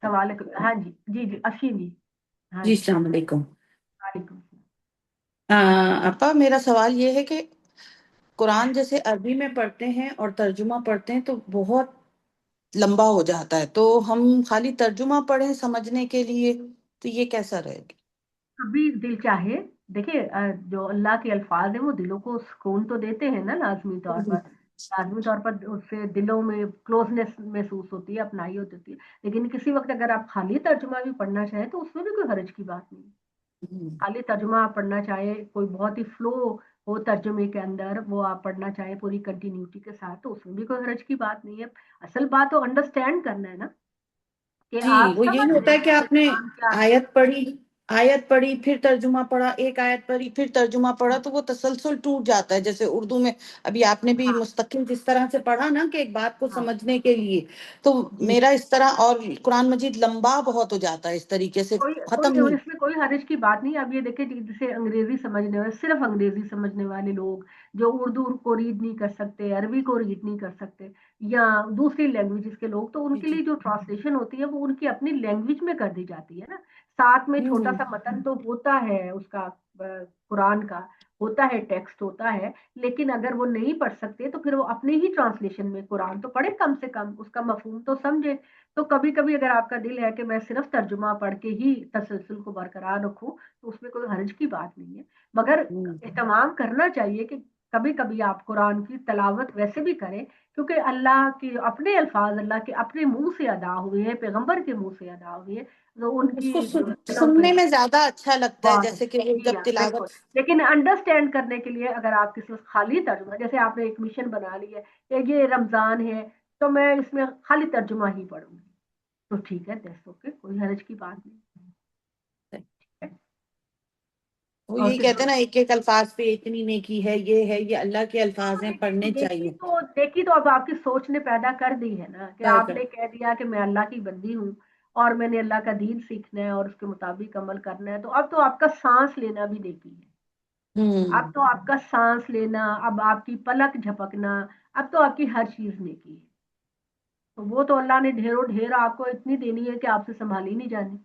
सवाल हाँ जी, जी, जी, अफ़ीन जी। हाँ जी जी, अस्सलाम वालेकुम। वालेकुम सलाम। अपा मेरा सवाल ये है कि कुरान जैसे अरबी में पढ़ते हैं और तर्जुमा पढ़ते हैं तो बहुत लंबा हो जाता है, तो हम खाली तर्जुमा पढ़ें समझने के लिए, तो ये कैसा रहेगा? कभी दिल चाहे, देखिए जो अल्लाह के अल्फाज हैं वो दिलों को सुकून तो देते हैं ना, लाजमी तौर पर। लाजमी तौर पर उससे दिलों में क्लोजनेस महसूस होती है, अपनाई होती है। लेकिन किसी वक्त अगर आप खाली तर्जुमा भी पढ़ना चाहें तो उसमें भी कोई हर्ज की बात नहीं। हम्म। खाली तर्जुमा आप पढ़ना चाहे, कोई बहुत ही फ्लो हो तर्जुमे के अंदर, वो आप पढ़ना चाहे पूरी कंटिन्यूटी के साथ, तो उसमें भी कोई हर्ज की बात नहीं है। असल बात तो अंडरस्टैंड करना है ना, कि जी, आप वो यही समझ होता रहे है हैं कि कि आपने कुरान क्या है। आयत पढ़ी, आयत पढ़ी फिर तर्जुमा पढ़ा, एक आयत पढ़ी फिर तर्जुमा पढ़ा, तो वो तसलसल टूट जाता है। जैसे उर्दू में अभी आपने भी हाँ, मुस्तकिल जिस तरह से पढ़ा ना कि एक बात को हाँ, समझने के लिए, तो जी। मेरा इस तरह, और कुरान मजीद लंबा बहुत हो जाता है इस तरीके से, कोई खत्म कोई नहीं। इसमें कोई हर्ज की बात नहीं। अब ये देखिए जैसे अंग्रेजी समझने वाले, सिर्फ अंग्रेजी समझने वाले लोग जो उर्दू को रीड नहीं कर सकते, अरबी को रीड नहीं कर सकते, या दूसरी लैंग्वेजेस के लोग, तो जी उनके जी। लिए जो ट्रांसलेशन होती है वो उनकी अपनी लैंग्वेज में कर दी जाती है ना। साथ में छोटा हम्म। सा मतन तो होता है उसका, कुरान का होता है, टेक्स्ट होता है। लेकिन अगर वो नहीं पढ़ सकते तो फिर वो अपनी ही ट्रांसलेशन में कुरान तो पढ़े, कम से कम उसका मफहूम तो समझे। तो कभी कभी अगर आपका दिल है कि मैं सिर्फ तर्जुमा पढ़ के ही तसलसल को बरकरार रखूं, तो उसमें कोई हर्ज की बात नहीं है। मगर हम्म। एहतमाम करना चाहिए कि कभी कभी आप कुरान की तलावत वैसे भी करें, क्योंकि अल्लाह के अपने अल्फाज, अल्लाह के अपने मुंह से अदा हुए हैं, पैगंबर के मुंह से अदा हुए हैं, तो उनकी उसको दिलों पे सुनने में ज्यादा अच्छा लगता है, बहुत है। जैसे कि वो जी जब हाँ, बिल्कुल। तिलावत। लेकिन अंडरस्टैंड करने के लिए अगर आप किसी खाली तर्जुमा, जैसे आपने एक मिशन बना ली है कि ये रमजान है तो मैं इसमें खाली तर्जुमा ही पढ़ूंगी, तो ठीक है, दैट्स ओके, कोई हर्ज की बात नहीं है। वो और यही किस कहते हैं ना, एक एक अल्फाज पे इतनी नेकी है, ये अल्लाह के अल्फाज हैं, पढ़ने चाहिए। नेकी तो अब आपकी सोच ने पैदा कर दी है ना, कि कर। आपने कह दिया कि मैं अल्लाह की बंदी हूँ और मैंने अल्लाह का दीन सीखना है और उसके मुताबिक अमल करना है, तो अब तो आपका सांस लेना भी नेकी है। अब हम्म। तो आपका सांस लेना, अब आपकी पलक झपकना, अब तो आपकी हर चीज नेकी है। तो वो तो अल्लाह ने ढेरों ढेर आपको इतनी देनी है कि आपसे संभाली नहीं जानी।